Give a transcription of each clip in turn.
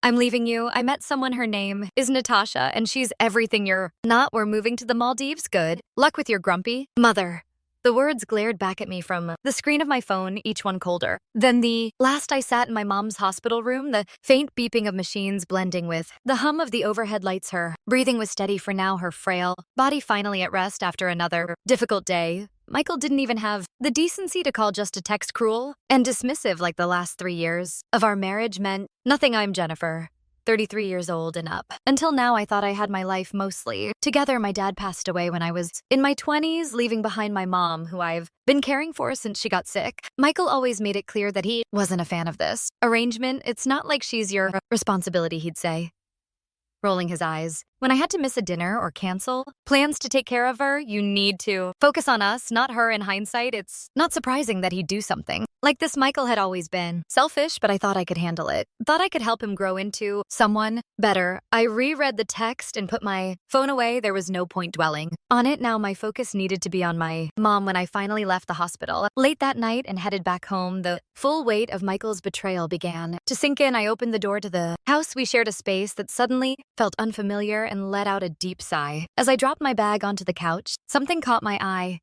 I'm leaving you. I met someone, her name is Natasha, and she's everything you're not. We're moving to the Maldives. Good luck with your grumpy mother. The words glared back at me from the screen of my phone, each one colder. Then the last I sat in my mom's hospital room, the faint beeping of machines blending with the hum of the overhead lights. Her breathing was steady for now, her frail body finally at rest after another difficult day. Michael didn't even have the decency to call just a text cruel and dismissive like the last 3 years of our marriage meant nothing. I'm Jennifer, 33 years old and up. Until now, I thought I had my life mostly together. My dad passed away when I was in my 20s, leaving behind my mom, who I've been caring for since she got sick. Michael always made it clear that he wasn't a fan of this arrangement. It's not like she's your responsibility, he'd say, rolling his eyes. When I had to miss a dinner or cancel plans to take care of her, you need to focus on us, not her. In hindsight, it's not surprising that he'd do something like this. Michael had always been selfish, but I thought I could handle it. Thought I could help him grow into someone better. I reread the text and put my phone away. There was no point dwelling on it now. My focus needed to be on my mom. When I finally left the hospital late that night and headed back home, the full weight of Michael's betrayal began to sink in. I opened the door to the house. We shared a space that suddenly felt unfamiliar and let out a deep sigh. As I dropped my bag onto the couch, something caught my eye.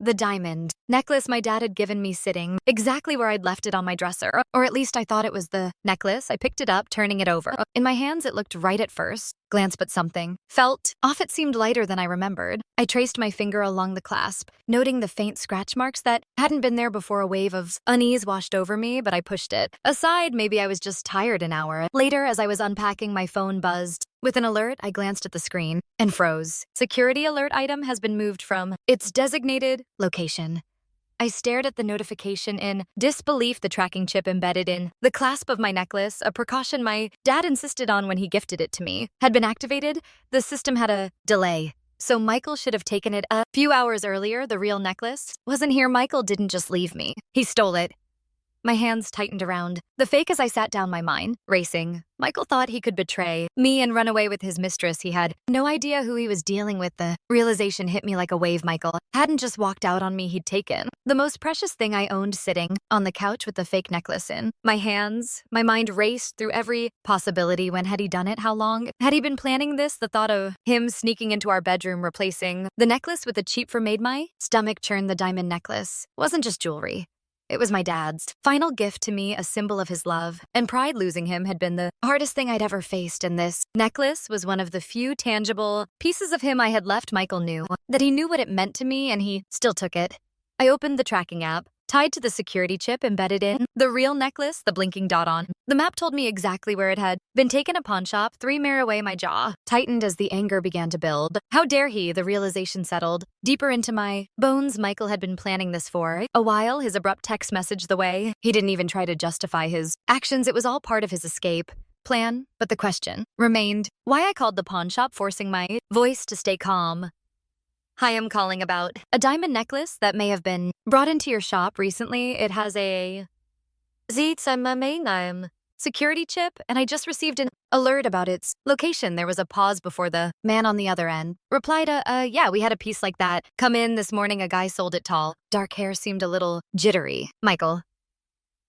The diamond necklace my dad had given me, sitting exactly where I'd left it on my dresser, or at least I thought it was the necklace. I picked it up, turning it over. In my hands, it looked right at first glance, but something felt off. It seemed lighter than I remembered. I traced my finger along the clasp, noting the faint scratch marks that hadn't been there before. A wave of unease washed over me, but I pushed it aside. Maybe I was just tired. An hour later, as I was unpacking, my phone buzzed with an alert. I glanced at the screen and froze. Security alert item has been moved from its designated location. I stared at the notification in disbelief. The tracking chip embedded in the clasp of my necklace, a precaution my dad insisted on when he gifted it to me, had been activated. The system had a delay, so Michael should have taken it a few hours earlier. The real necklace wasn't here. Michael didn't just leave me. He stole it. My hands tightened around the fake as I sat down, my mind racing. Michael thought he could betray me and run away with his mistress. He had no idea who he was dealing with. The realization hit me like a wave. Michael hadn't just walked out on me. He'd taken the most precious thing I owned, sitting on the couch with the fake necklace in my hands. My mind raced through every possibility. When had he done it? How long had he been planning this? The thought of him sneaking into our bedroom, replacing the necklace with a cheap for made my stomach churn. The diamond necklace wasn't just jewelry. It was my dad's final gift to me, a symbol of his love and pride. Losing him had been the hardest thing I'd ever faced, and this necklace was one of the few tangible pieces of him I had left. Michael knew that he knew what it meant to me, and he still took it. I opened the tracking app, tied to the security chip embedded in the real necklace, the blinking dot on the map told me exactly where it had been taken. A pawn shop 3 miles away. My jaw tightened as the anger began to build. How dare he? The realization settled deeper into my bones. Michael had been planning this for a while. His abrupt text message, the way he didn't even try to justify his actions, it was all part of his escape plan. But the question remained why. I called the pawn shop, forcing my voice to stay calm. Hi, I'm calling about a diamond necklace that may have been brought into your shop recently. It has a security chip, and I just received an alert about its location. There was a pause before the man on the other end replied, yeah, we had a piece like that come in this morning. A guy sold it. Tall, dark hair, seemed a little jittery. Michael,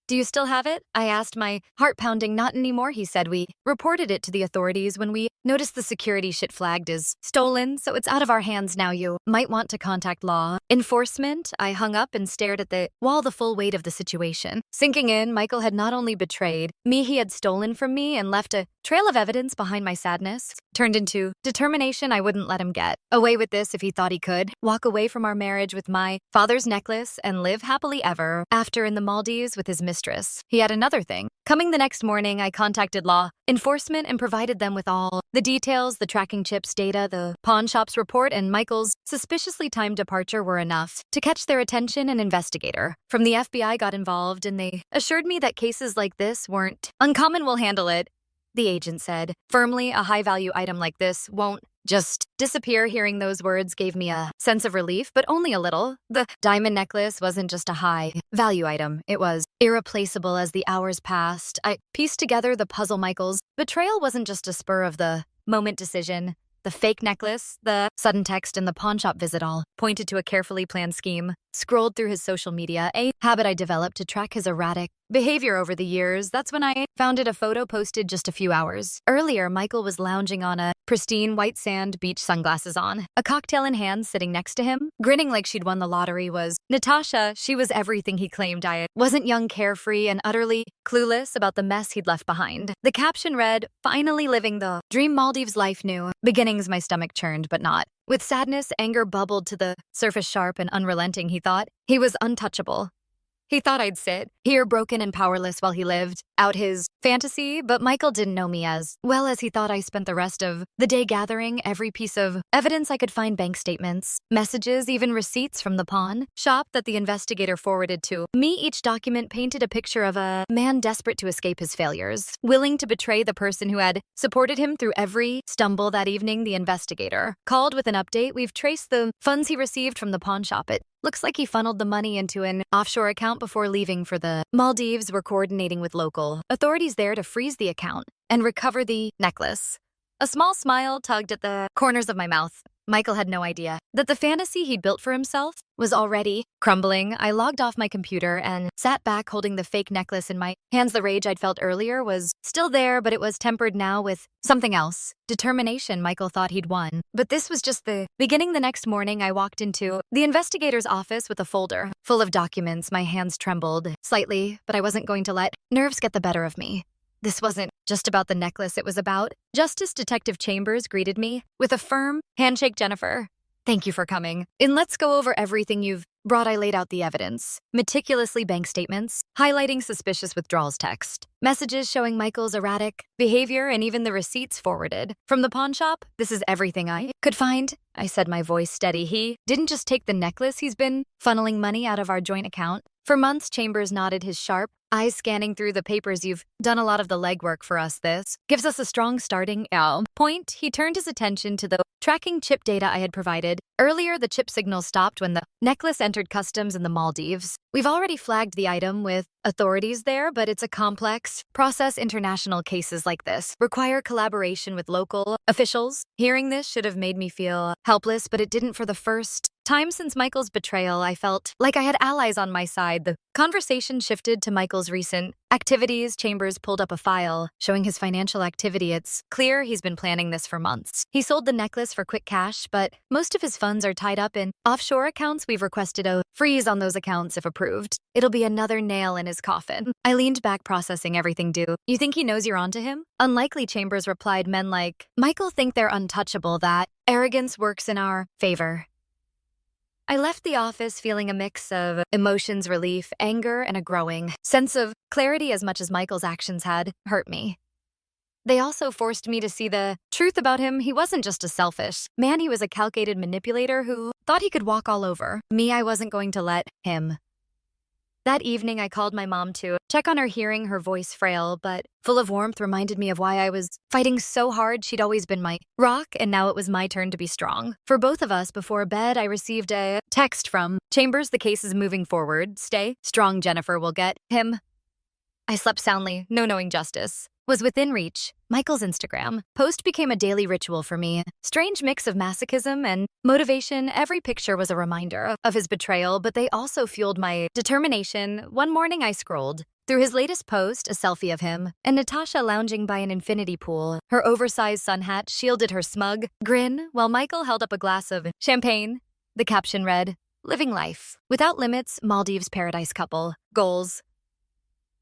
do you still have it? I asked, my heart pounding. Not anymore, he said. We reported it to the authorities when we noticed the security shit flagged as stolen, so it's out of our hands now. You might want to contact law enforcement. I hung up and stared at the wall, the full weight of the situation sinking in. Michael had not only betrayed me, he had stolen from me and left a trail of evidence behind. My sadness turned into determination. I wouldn't let him get away with this if he thought he could walk away from our marriage with my father's necklace and live happily ever after in the Maldives with his mistress. He had another thing coming. The next morning, I contacted law enforcement and provided them with all the details. The tracking chip's data, the pawn shop's report, and Michael's suspiciously timed departure were enough to catch their attention. An investigator from the FBI got involved, and they assured me that cases like this weren't uncommon. We'll handle it, the agent said firmly. A high-value item like this won't just disappear. Hearing those words gave me a sense of relief, but only a little. The diamond necklace wasn't just a high-value item. It was irreplaceable. As the hours passed, I pieced together the puzzle. Michael's betrayal wasn't just a spur-of-the-moment decision. The fake necklace, the sudden text, and the pawn shop visit all pointed to a carefully planned scheme. Scrolled through his social media, a habit I developed to track his erratic behavior over the years, that's when I found it a photo posted just a few hours. Earlier, Michael was lounging on a pristine white sand, beach sunglasses on, a cocktail in hand sitting next to him. Grinning like she'd won the lottery was Natasha. She was everything he claimed I wasn't, young, carefree, and utterly clueless about the mess he'd left behind. The caption read, "Finally living the dream Maldives life new." Beginnings, my stomach churned, but not. With sadness, anger bubbled to the surface, sharp and unrelenting. He thought he was untouchable. He thought I'd sit here broken and powerless while he lived out his fantasy, but Michael didn't know me as well as he thought. I spent the rest of the day gathering every piece of evidence I could find: bank statements, messages, even receipts from the pawn shop that the investigator forwarded to me. Each document painted a picture of a man desperate to escape his failures, willing to betray the person who had supported him through every stumble. That evening, the investigator called with an update. "We've traced the funds he received from the pawn shop. It looks like he funneled the money into an offshore account before leaving for the Maldives. We're coordinating with local authorities there to freeze the account and recover the necklace." A small smile tugged at the corners of my mouth. Michael had no idea that the fantasy he'd built for himself was already crumbling. I logged off my computer and sat back holding the fake necklace in my hands. The rage I'd felt earlier was still there, but it was tempered now with something else. Determination. Michael thought he'd won, but this was just the beginning. The next morning, I walked into the investigator's office with a folder full of documents. My hands trembled slightly, but I wasn't going to let nerves get the better of me. This wasn't just about the necklace, it was about Justice. Detective Chambers greeted me with a firm handshake. "Jennifer, thank you for coming. And let's go over everything you've brought." I laid out the evidence meticulously: bank statements, highlighting suspicious withdrawals, text messages showing Michael's erratic behavior, and even the receipts forwarded from the pawn shop. "This is everything I could find," I said, my voice steady. "He didn't just take the necklace, he's been funneling money out of our joint account for months." Chambers nodded, his sharp eyes scanning through the papers. "You've done a lot of the legwork for us. This gives us a strong starting point." He turned his attention to the tracking chip data I had provided. Earlier, the chip signal stopped when the necklace entered customs in the Maldives. "We've already flagged the item with authorities there, but it's a complex process. International cases like this require collaboration with local officials." Hearing this should have made me feel helpless, but it didn't. For the first time since Michael's betrayal, I felt like I had allies on my side. The conversation shifted to Michael's recent activities. Chambers pulled up a file showing his financial activity. "It's clear he's been planning this for months. He sold the necklace for quick cash, but most of his funds are tied up in offshore accounts. We've requested a freeze on those accounts if approved. It'll be another nail in his coffin." I leaned back, processing everything. "Do you think he knows you're onto him?" "Unlikely," Chambers replied. "Men like Michael think they're untouchable. That arrogance works in our favor." I left the office feeling a mix of emotions: relief, anger, and a growing sense of clarity. As much as Michael's actions had hurt me, they also forced me to see the truth about him. He wasn't just a selfish man, he was a calculated manipulator who thought he could walk all over me. I wasn't going to let him. That evening, I called my mom to check on her. Hearing her voice, frail but full of warmth, reminded me of why I was fighting so hard. She'd always been my rock, and now it was my turn to be strong for both of us. Before bed, I received a text from Chambers: "The case is moving forward. Stay strong, Jennifer. We'll get him." I slept soundly, no knowing justice was within reach. Michael's Instagram post became a daily ritual for me. Strange mix of masochism and motivation. Every picture was a reminder of his betrayal, but they also fueled my determination. One morning, I scrolled through his latest post, a selfie of him and Natasha lounging by an infinity pool. Her oversized sun hat shielded her smug grin, while Michael held up a glass of champagne. The caption read, "Living life without limits, Maldives paradise couple. Goals."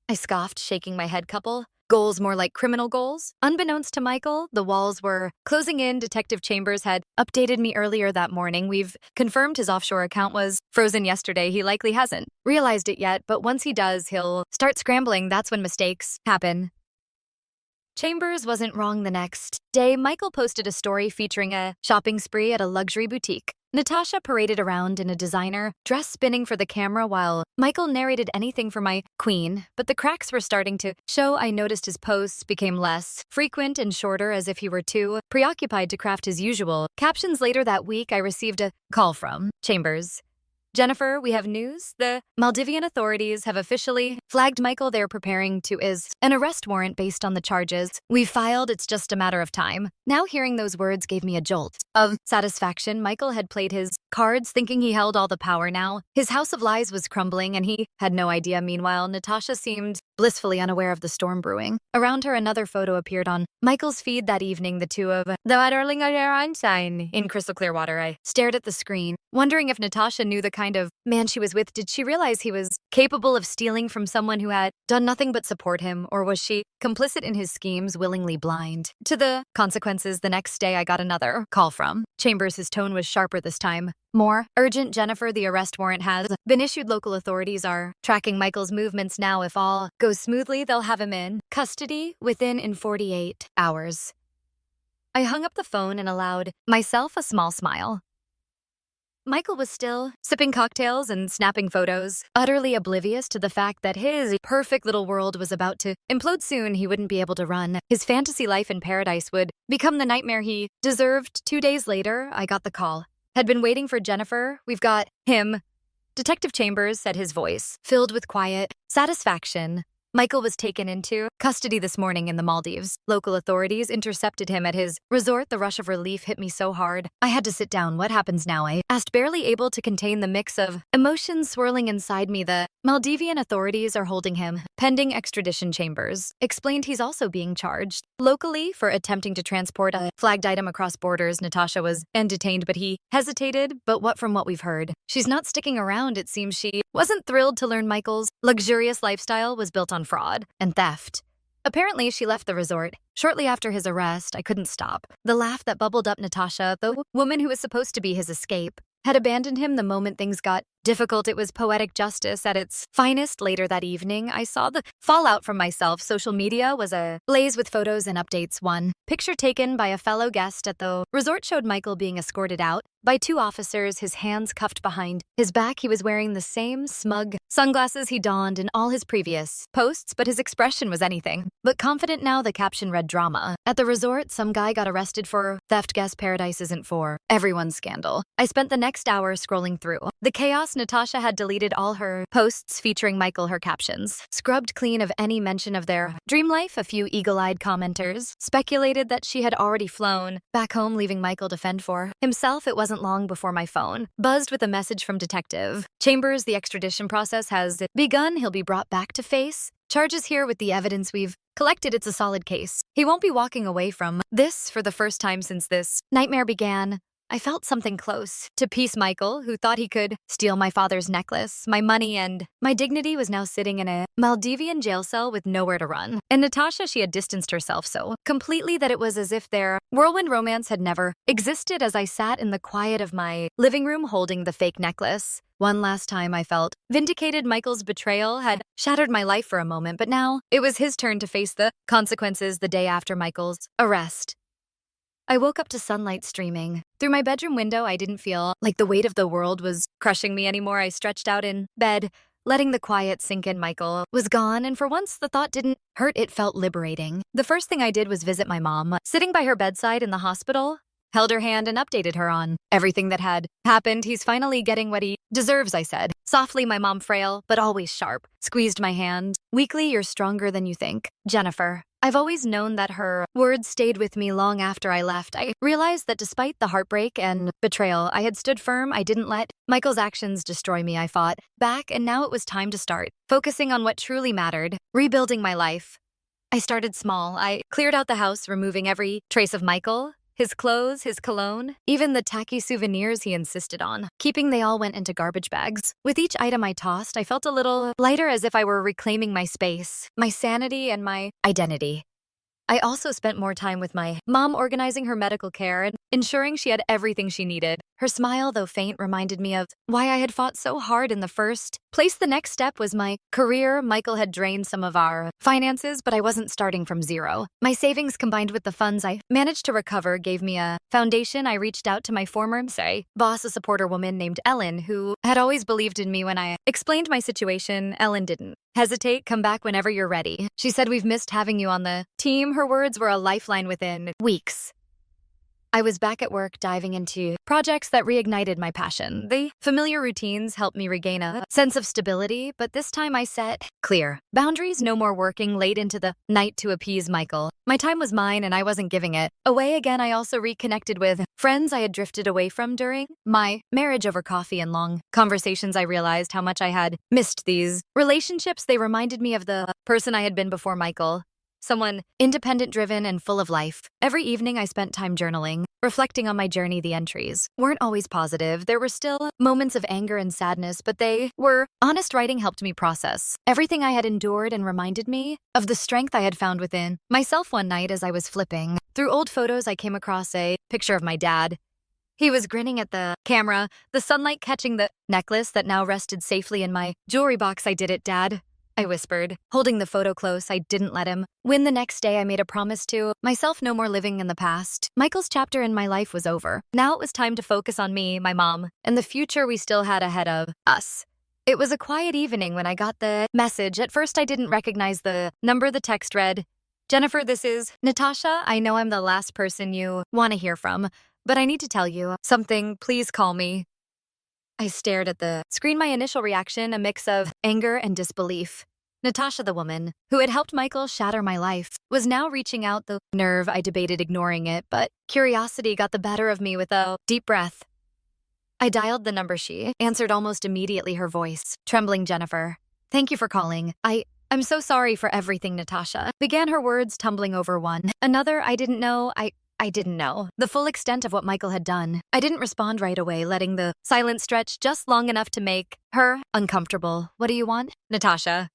I scoffed, shaking my head. "Couple? Goals more like criminal goals?" Unbeknownst to Michael, the walls were closing in. Detective Chambers had updated me earlier that morning. "We've confirmed his offshore account was frozen yesterday. He likely hasn't realized it yet, but once he does, he'll start scrambling. That's when mistakes happen." Chambers wasn't wrong. The next day, Michael posted a story featuring a shopping spree at a luxury boutique. Natasha paraded around in a designer dress, spinning for the camera, while Michael narrated anything for my queen. But the cracks were starting to show. I noticed his posts became less frequent and shorter, as if he were too preoccupied to craft his usual captions. Later that week, I received a call from Chambers. "Jennifer, we have news. The Maldivian authorities have officially flagged Michael. They're preparing to issue an arrest warrant based on the charges we've filed. It's just a matter of time." Now, hearing those words gave me a jolt of satisfaction. Michael had played his cards, thinking he held all the power. Now his house of lies was crumbling, and he had no idea. Meanwhile, Natasha seemed blissfully unaware of the storm brewing. Around her, another photo appeared on Michael's feed that evening, the two of the darling Einstein in crystal clear water. I stared at the screen, wondering if Natasha knew the kind of man she was with. Did she realize he was capable of stealing from someone who had done nothing but support him, or was she complicit in his schemes, willingly blind to the consequences? The next day, I got another call from Chambers. His tone was sharper this time. More urgent, Jennifer, the arrest warrant has been issued. Local authorities are tracking Michael's movements now. If all goes smoothly, they'll have him in custody in 48 hours. I hung up the phone and allowed myself a small smile. Michael was still sipping cocktails and snapping photos, utterly oblivious to the fact that his perfect little world was about to implode soon. He wouldn't be able to run. His fantasy life in paradise would become the nightmare he deserved. 2 days later, I got the call. Had been waiting for Jennifer. We've got him. Detective Chambers said, his voice filled with quiet satisfaction. Michael was taken into custody this morning in the Maldives. Local authorities intercepted him at his resort. The rush of relief hit me so hard, I had to sit down. What happens now? I asked, barely able to contain the mix of emotions swirling inside me. The Maldivian authorities are holding him, pending extradition. Chambers explained he's also being charged locally for attempting to transport a flagged item across borders. Natasha was detained, but he hesitated. But from what we've heard, she's not sticking around. It seems she wasn't thrilled to learn Michael's luxurious lifestyle was built on fraud and theft. Apparently, she left the resort shortly after his arrest. I couldn't stop the laugh that bubbled up. Natasha, the woman who was supposed to be his escape, had abandoned him the moment things got difficult. It was poetic justice at its finest. Later that evening, I saw the fallout from myself. Social media was ablaze with photos and updates. One picture taken by a fellow guest at the resort showed Michael being escorted out by 2 officers, his hands cuffed behind his back. He was wearing the same smug sunglasses he donned in all his previous posts, but his expression was anything but confident now. The caption read, drama at the resort. Some guy got arrested for theft. Guess paradise isn't for everyone's scandal. I spent the next hour scrolling through the chaos. Natasha had deleted all her posts featuring Michael, her captions scrubbed clean of any mention of their dream life. A few eagle-eyed commenters speculated that she had already flown back home, leaving Michael to fend for himself. It wasn't long before my phone buzzed with a message from Detective Chambers. The extradition process has begun. He'll be brought back to face charges here. With the evidence we've collected, it's a solid case. He won't be walking away from this. For the first time since this nightmare began, I felt something close to peace. Michael, who thought he could steal my father's necklace, my money, and my dignity, was now sitting in a Maldivian jail cell with nowhere to run. And Natasha, she had distanced herself so completely that it was as if their whirlwind romance had never existed. As I sat in the quiet of my living room holding the fake necklace, one last time I felt vindicated. Michael's betrayal had shattered my life for a moment, but now it was his turn to face the consequences. The day after Michael's arrest, I woke up to sunlight streaming through my bedroom window. I didn't feel like the weight of the world was crushing me anymore. I stretched out in bed, letting the quiet sink in. Michael was gone, and for once the thought didn't hurt. It felt liberating. The first thing I did was visit my mom, sitting by her bedside in the hospital. Held her hand and updated her on everything that had happened. He's finally getting what he deserves, I said softly. My mom, frail but always sharp, squeezed my hand weakly. You're stronger than you think, Jennifer. I've always known that. Her words stayed with me long after I left. I realized that despite the heartbreak and betrayal, I had stood firm. I didn't let Michael's actions destroy me. I fought back, and now it was time to start focusing on what truly mattered, rebuilding my life. I started small. I cleared out the house, removing every trace of Michael. His clothes, his cologne, even the tacky souvenirs he insisted on keeping. They all went into garbage bags. With each item I tossed, I felt a little lighter, as if I were reclaiming my space, my sanity, and my identity. I also spent more time with my mom, organizing her medical care and ensuring she had everything she needed. Her smile, though faint, reminded me of why I had fought so hard in the first place. The next step was my career. Michael had drained some of our finances, but I wasn't starting from zero. My savings, combined with the funds I managed to recover, gave me a foundation. I reached out to my former boss, a supporter woman named Ellen, who had always believed in me when I explained my situation. Ellen didn't hesitate. Come back whenever you're ready, she said. We've missed having you on the team. Her words were a lifeline. Within weeks, I was back at work diving into projects that reignited my passion. The familiar routines helped me regain a sense of stability, but this time I set clear boundaries, no more working late into the night to appease Michael. My time was mine and I wasn't giving it away again. I also reconnected with friends I had drifted away from during my marriage over coffee and long conversations. I realized how much I had missed these relationships. They reminded me of the person I had been before Michael. Someone independent, driven, and full of life. Every evening I spent time journaling, reflecting on my journey. The entries weren't always positive. There were still moments of anger and sadness, but they were honest. Writing helped me process everything I had endured and reminded me of the strength I had found within myself. One night as I was flipping through old photos, I came across a picture of my dad. He was grinning at the camera, the sunlight catching the necklace that now rested safely in my jewelry box. "I did it, Dad," I whispered, holding the photo close. I didn't let him win. The next day, I made a promise to myself: no more living in the past. Michael's chapter in my life was over. Now it was time to focus on me, my mom, and the future we still had ahead of us. It was a quiet evening when I got the message. At first, I didn't recognize the number. The text read, "Jennifer, this is Natasha. I know I'm the last person you want to hear from, but I need to tell you something. Please call me." I stared at the screen, my initial reaction a mix of anger and disbelief. Natasha, the woman who had helped Michael shatter my life, was now reaching out. The nerve. I debated ignoring it, but curiosity got the better of me. With a deep breath, I dialed the number. She answered almost immediately, her voice trembling. "Jennifer, thank you for calling. I'm so sorry for everything," Natasha began, her words tumbling over one another. I didn't know the full extent of what Michael had done. I didn't respond right away, letting the silence stretch just long enough to make her uncomfortable. "What do you want, Natasha?"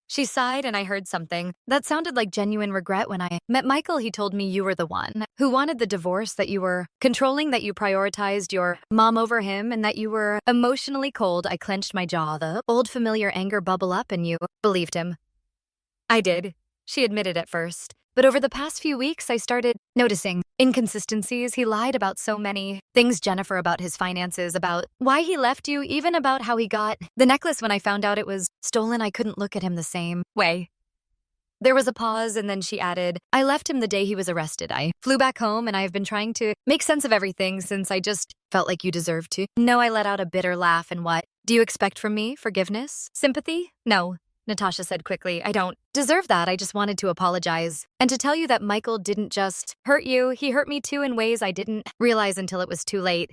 She sighed, and I heard something that sounded like genuine regret. "When I met Michael, he told me you were the one who wanted the divorce, that you were controlling, that you prioritized your mom over him, and that you were emotionally cold." I clenched my jaw, the old familiar anger bubble up. "And you believed him?" "I did," she admitted at first. "But over the past few weeks, I started noticing inconsistencies. He lied about so many things, Jennifer, about his finances, about why he left you, even about how he got the necklace. When I found out it was stolen, I couldn't look at him the same way." There was a pause, and then she added, "I left him the day he was arrested. I flew back home, and I have been trying to make sense of everything since. I just felt like you deserved to." "No," I let out a bitter laugh. "And what do you expect from me? Forgiveness? Sympathy?" "No," Natasha said quickly. "I don't deserve that. I just wanted to apologize and to tell you that Michael didn't just hurt you. He hurt me too, in ways I didn't realize until it was too late.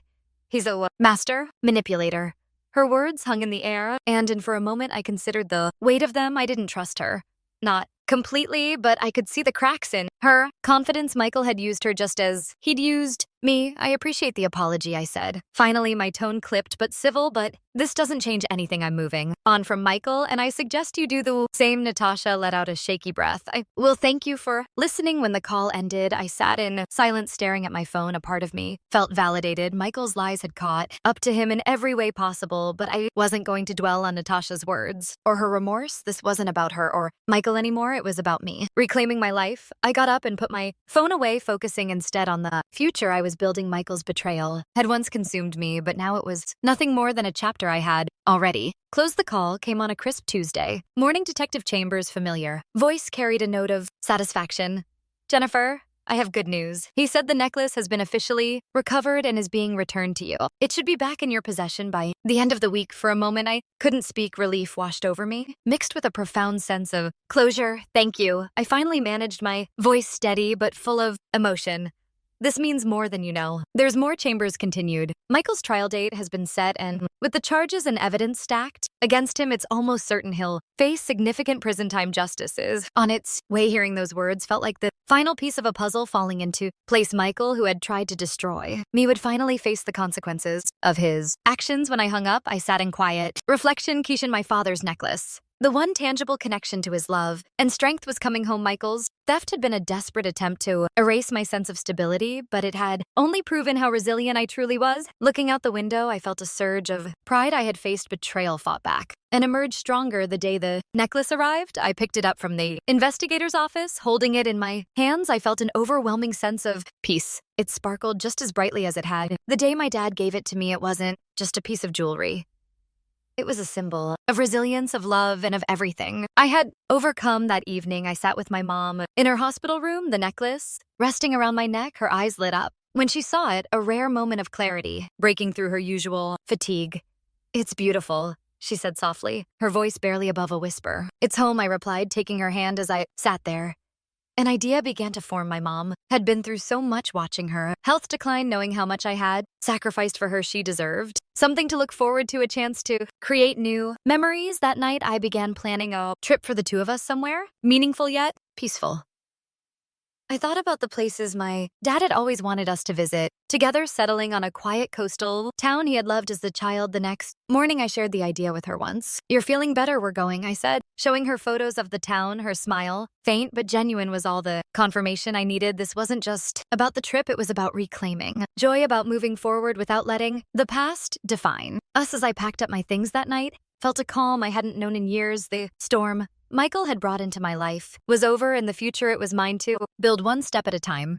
He's a master manipulator." Her words hung in the air, and for a moment I considered the weight of them. I didn't trust her. Not completely, but I could see the cracks in her confidence. Michael had used her just as he'd used me. "I appreciate the apology," I said. Finally, my tone clipped but civil. "But this doesn't change anything. I'm moving on from Michael, and I suggest you do the same." Natasha let out a shaky breath. "I will thank you for listening." When the call ended, I sat in silence, staring at my phone. A part of me felt validated. Michael's lies had caught up to him in every way possible, but I wasn't going to dwell on Natasha's words or her remorse. This wasn't about her or Michael anymore. It was about me reclaiming my life. I got up and put my phone away, focusing instead on the future I was building. Michael's betrayal had once consumed me, but now it was nothing more than a chapter I had already closed. The call came on a crisp Tuesday morning. Detective Chambers' familiar voice carried a note of satisfaction. "Jennifer, I have good news." He said, "The necklace has been officially recovered and is being returned to you. It should be back in your possession by the end of the week." For a moment, I couldn't speak. Relief washed over me, mixed with a profound sense of closure. "Thank you." I finally managed, my voice steady but full of emotion. "This means more than you know." "There's more," Chambers continued. "Michael's trial date has been set, and with the charges and evidence stacked against him, it's almost certain he'll face significant prison time. Justice is on its way." Hearing those words felt like the final piece of a puzzle falling into place. Michael, who had tried to destroy me, would finally face the consequences of his actions. When I hung up, I sat in quiet reflection. Keishan, my father's necklace, the one tangible connection to his love and strength, was coming home. Michael's theft had been a desperate attempt to erase my sense of stability, but it had only proven how resilient I truly was. Looking out the window, I felt a surge of pride. I had faced betrayal, fought back, and emerged stronger. The day the necklace arrived, I picked it up from the investigator's office. Holding it in my hands, I felt an overwhelming sense of peace. It sparkled just as brightly as it had the day my dad gave it to me. It wasn't just a piece of jewelry. It was a symbol of resilience, of love, and of everything I had overcome. That evening, I sat with my mom in her hospital room, the necklace resting around my neck. Her eyes lit up When she saw it, a rare moment of clarity, breaking through her usual fatigue. "It's beautiful," she said softly, her voice barely above a whisper. "It's home," I replied, taking her hand as I sat there. An idea began to form. My mom had been through so much watching her. Health decline, knowing how much I had sacrificed for her she deserved. Something to look forward to, a chance to create new memories. That night, I began planning a trip for the two of us somewhere, meaningful yet peaceful. I thought about the places my dad had always wanted us to visit, together settling on a quiet coastal town he had loved as a child. The next morning, I shared the idea with her once. "You're feeling better, we're going," I said, showing her photos of the town. Her smile, faint but genuine, was all the confirmation I needed. This wasn't just about the trip, it was about reclaiming joy, about moving forward without letting the past define us. As I packed up my things that night, felt a calm I hadn't known in years. The storm Michael had brought into my life was over, and the future, it was mine to build one step at a time.